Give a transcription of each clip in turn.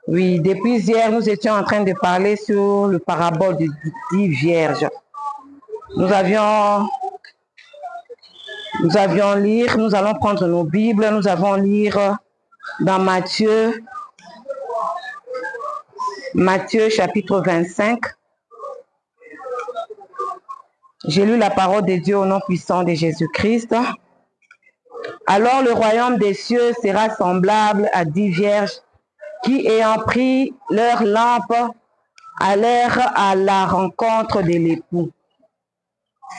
Oui, depuis hier, nous étions en train de parler sur le parabole des 10 vierges. Nous allons prendre nos Bibles, nous allons lire dans Matthieu chapitre 25. J'ai lu la parole de Dieu au nom puissant de Jésus-Christ. Alors le royaume des cieux sera semblable à 10 vierges qui, ayant pris leur lampe, allèrent à la rencontre de l'époux.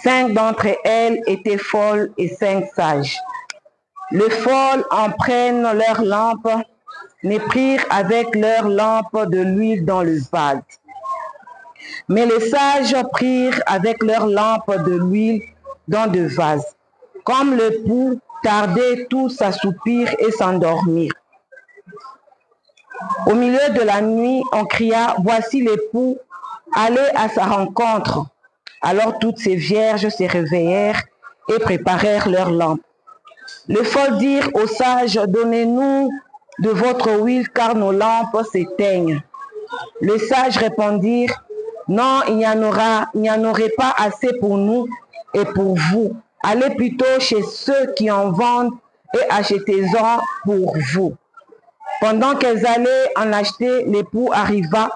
5 d'entre elles étaient folles et 5 sages. Les folles, en prenant leur lampe, ne prirent avec leur lampe de l'huile dans le vase. Mais les sages prirent avec leur lampe de l'huile dans le vase. Comme l'époux tardait, tous s'assoupirent et s'endormirent. Au milieu de la nuit, on cria, voici l'époux, allez à sa rencontre. Alors toutes ces vierges se réveillèrent et préparèrent leurs lampes. Les folles dirent aux sages, donnez-nous de votre huile car nos lampes s'éteignent. Les sages répondirent, non, il n'y en aurait pas assez pour nous et pour vous. Allez plutôt chez ceux qui en vendent et achetez-en pour vous. Pendant qu'elles allaient en acheter, l'époux arriva.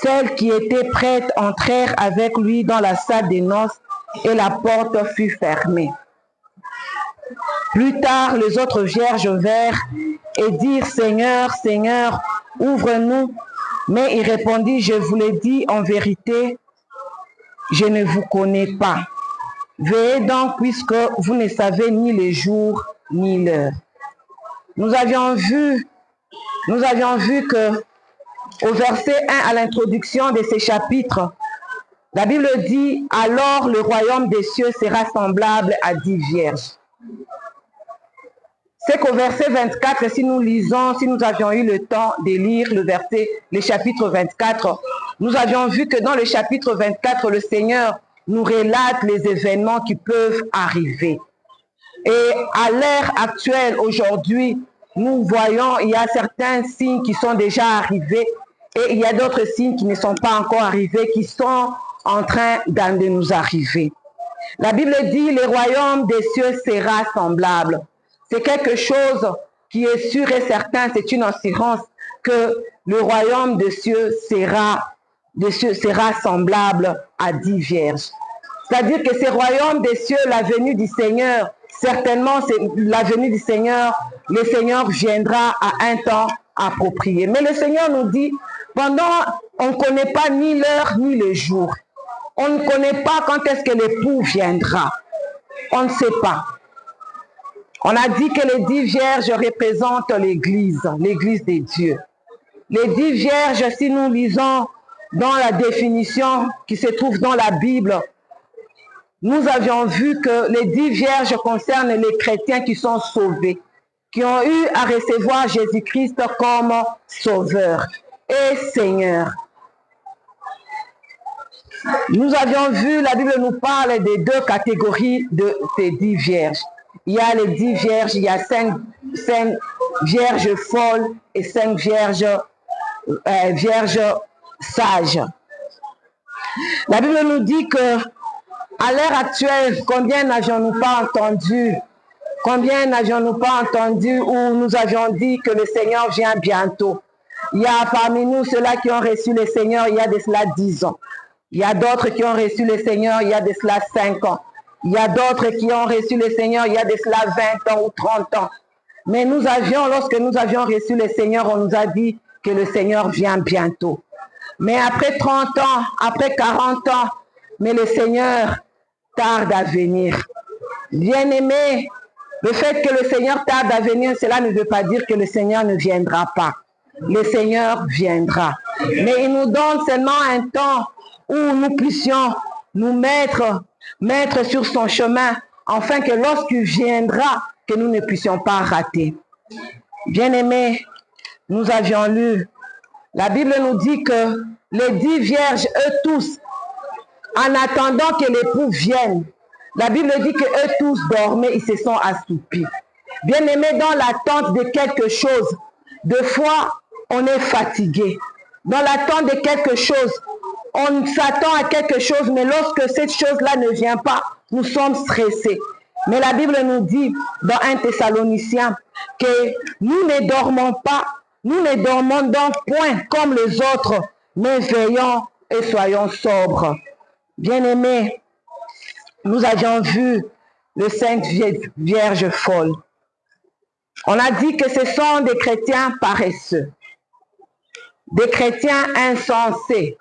Celles qui étaient prêtes entrèrent avec lui dans la salle des noces et la porte fut fermée. Plus tard, les autres vierges vinrent et dirent, Seigneur, Seigneur, ouvre-nous. Mais il répondit, je vous l'ai dit en vérité, je ne vous connais pas. Veillez donc puisque vous ne savez ni le jour ni l'heure. Nous avions vu que au verset 1 à l'introduction de ces chapitres, la Bible dit, alors le royaume des cieux sera semblable à 10 vierges. C'est qu'au verset 24, si nous avions eu le temps de lire le chapitre 24, nous avions vu que dans le chapitre 24, le Seigneur nous relate les événements qui peuvent arriver. Et à l'ère actuelle, aujourd'hui, nous voyons, il y a certains signes qui sont déjà arrivés et il y a d'autres signes qui ne sont pas encore arrivés, qui sont en train de nous arriver. La Bible dit, le royaume des cieux sera semblable. C'est quelque chose qui est sûr et certain, c'est une assurance que le royaume des cieux sera semblable à 10 vierges. C'est-à-dire que ce royaume des cieux, la venue du Seigneur, certainement c'est la venue du Seigneur, le Seigneur viendra à un temps approprié. Mais le Seigneur nous dit, on ne connaît pas ni l'heure ni le jour. On ne connaît pas quand est-ce que l'époux viendra. On ne sait pas. On a dit que les 10 vierges représentent l'Église de Dieu. Les 10 vierges, si nous lisons dans la définition qui se trouve dans la Bible, nous avions vu que les 10 vierges concernent les chrétiens qui sont sauvés, qui ont eu à recevoir Jésus-Christ comme Sauveur et Seigneur. Nous avions vu, la Bible nous parle des 2 catégories de ces 10 vierges. Il y a les 10 vierges, il y a 5 vierges folles et 5 vierges sages. La Bible nous dit que à l'heure actuelle, combien n'avions-nous pas entendu où nous avions dit que le Seigneur vient bientôt. Il y a parmi nous ceux-là qui ont reçu le Seigneur il y a de cela 10 ans. Il y a d'autres qui ont reçu le Seigneur il y a de cela 5 ans. Il y a d'autres qui ont reçu le Seigneur il y a de cela 20 ans ou 30 ans. Mais lorsque nous avions reçu le Seigneur, on nous a dit que le Seigneur vient bientôt. Mais après 30 ans, après 40 ans, mais le Seigneur tarde à venir. Bien-aimés, le fait que le Seigneur tarde à venir, cela ne veut pas dire que le Seigneur ne viendra pas. Le Seigneur viendra. Mais il nous donne seulement un temps où nous puissions nous mettre sur son chemin, afin que lorsqu'il viendra, que nous ne puissions pas rater. Bien-aimés, nous avions lu, la Bible nous dit que les 10 vierges, eux tous, en attendant que l'époux vienne, la Bible dit que eux tous dormaient, ils se sont assoupis. Bien-aimés, dans l'attente de quelque chose, Des fois, on est fatigué. Dans l'attente de quelque chose, on s'attend à quelque chose, mais lorsque cette chose-là ne vient pas, nous sommes stressés. Mais la Bible nous dit dans 1 Thessaloniciens que nous ne dormons pas, nous ne dormons donc point comme les autres, mais veillons et soyons sobres. Bien-aimés, nous avions vu le Sainte Vierge folle. On a dit que ce sont des chrétiens paresseux, des chrétiens insensés,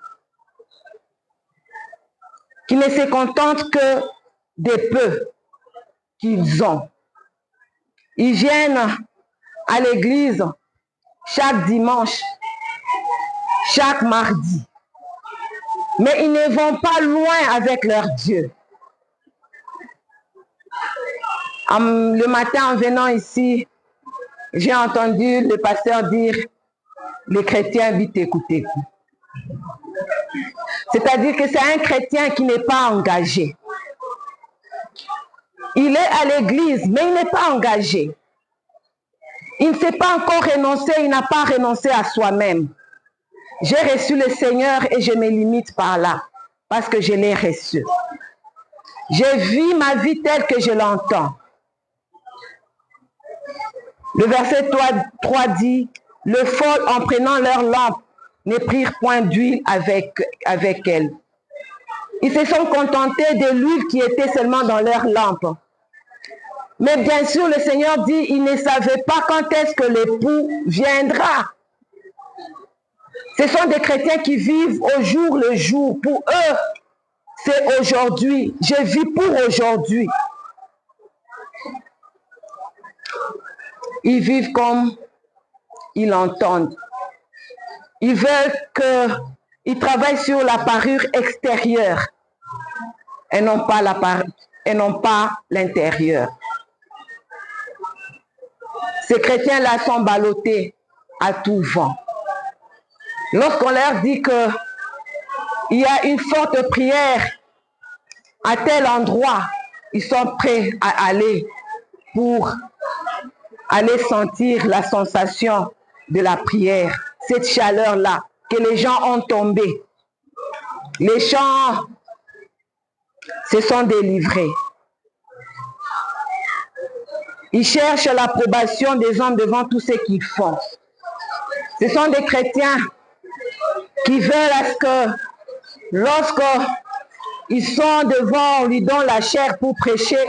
qui ne se contentent que des peu qu'ils ont. Ils viennent à l'église chaque dimanche, chaque mardi, mais ils ne vont pas loin avec leur Dieu. Le matin, en venant ici, j'ai entendu le pasteur dire « les chrétiens vite écouter ». C'est-à-dire que c'est un chrétien qui n'est pas engagé. Il est à l'église, mais il n'est pas engagé. Il ne s'est pas encore renoncé, il n'a pas renoncé à soi-même. J'ai reçu le Seigneur et je me limite par là, parce que je l'ai reçu. Je vis ma vie telle que je l'entends. Le verset 3 dit, « Le fol, en prenant leur lampe, ne prirent point d'huile avec elle. » Ils se sont contentés de l'huile qui était seulement dans leur lampe. Mais bien sûr, le Seigneur dit, ils ne savaient pas quand est-ce que l'époux viendra. Ce sont des chrétiens qui vivent au jour le jour. Pour eux, c'est aujourd'hui. Je vis pour aujourd'hui. Ils vivent comme ils l'entendent. Ils veulent qu'ils travaillent sur la parure extérieure et non pas l'intérieur. Ces chrétiens-là sont ballottés à tout vent. Lorsqu'on leur dit qu'il y a une forte prière à tel endroit, ils sont prêts à aller pour aller sentir la sensation de la prière, cette chaleur-là que les gens ont tombé. Les gens se sont délivrés. Ils cherchent l'approbation des hommes devant tout ce qu'ils font. Ce sont des chrétiens qui veulent à ce que lorsqu'ils sont devant, on lui donne la chair pour prêcher,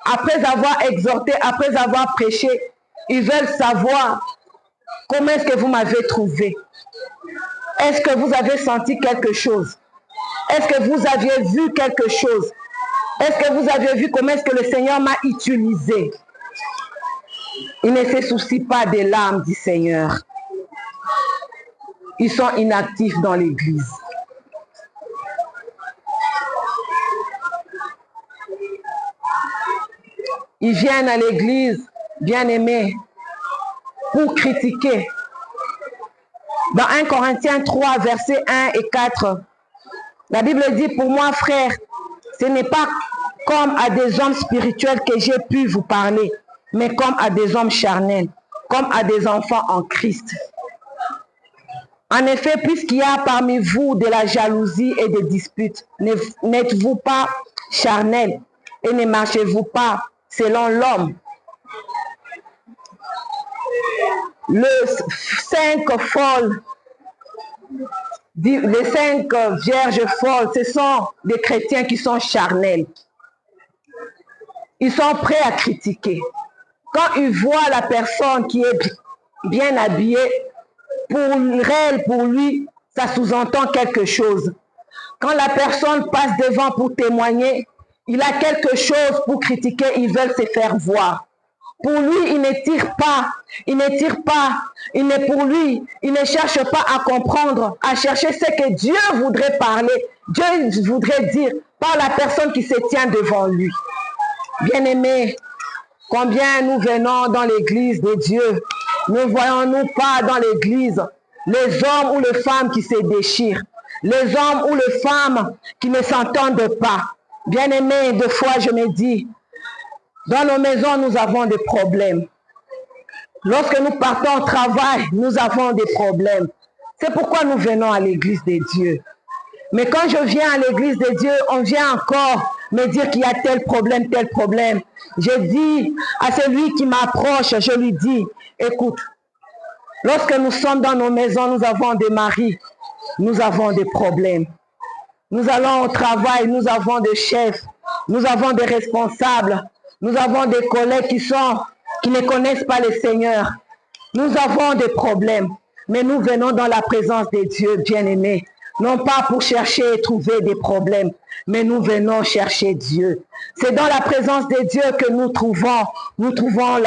après avoir exhorté, après avoir prêché, ils veulent savoir comment est-ce que vous m'avez trouvé. Est-ce que vous avez senti quelque chose? Est-ce que vous aviez vu quelque chose? Est-ce que vous avez vu comment est-ce que le Seigneur m'a utilisé? Ils ne se soucient pas de l'âme du Seigneur. Ils sont inactifs dans l'église. Ils viennent à l'église, bien-aimés, pour critiquer. Dans 1 Corinthiens 3, versets 1 et 4, la Bible dit, pour moi, frère, ce n'est pas comme à des hommes spirituels que j'ai pu vous parler, mais comme à des hommes charnels, comme à des enfants en Christ. En effet, puisqu'il y a parmi vous de la jalousie et des disputes, n'êtes-vous pas charnels et ne marchez-vous pas selon l'homme? Les 5 vierges folles, ce sont des chrétiens qui sont charnels. Ils sont prêts à critiquer. Quand ils voient la personne qui est bien habillée, pour elle, pour lui, ça sous-entend quelque chose. Quand la personne passe devant pour témoigner, il a quelque chose pour critiquer, ils veulent se faire voir. Pour lui, il ne tire pas, il ne cherche pas à comprendre, à chercher ce que Dieu voudrait parler, Dieu voudrait dire par la personne qui se tient devant lui. Bien-aimés, combien nous venons dans l'église de Dieu, ne voyons-nous pas dans l'église les hommes ou les femmes qui se déchirent, les hommes ou les femmes qui ne s'entendent pas. Bien-aimés, des fois je me dis, dans nos maisons nous avons des problèmes. Lorsque nous partons au travail, nous avons des problèmes. C'est pourquoi nous venons à l'église de Dieu. Mais quand je viens à l'église de Dieu, on vient encore me dire qu'il y a tel problème, tel problème. Je dis à celui qui m'approche, je lui dis, écoute, lorsque nous sommes dans nos maisons, nous avons des maris, nous avons des problèmes. Nous allons au travail, nous avons des chefs, nous avons des responsables, nous avons des collègues qui ne connaissent pas le Seigneur. Nous avons des problèmes, mais nous venons dans la présence de Dieu, bien-aimés. Non pas pour chercher et trouver des problèmes, mais nous venons chercher Dieu. C'est dans la présence de Dieu que nous trouvons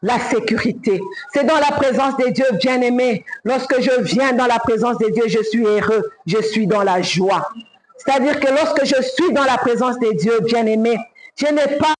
la sécurité. C'est dans la présence de Dieu, bien-aimé. Lorsque je viens dans la présence de Dieu, je suis heureux, je suis dans la joie. C'est-à-dire que lorsque je suis dans la présence de Dieu, bien-aimé, je n'ai pas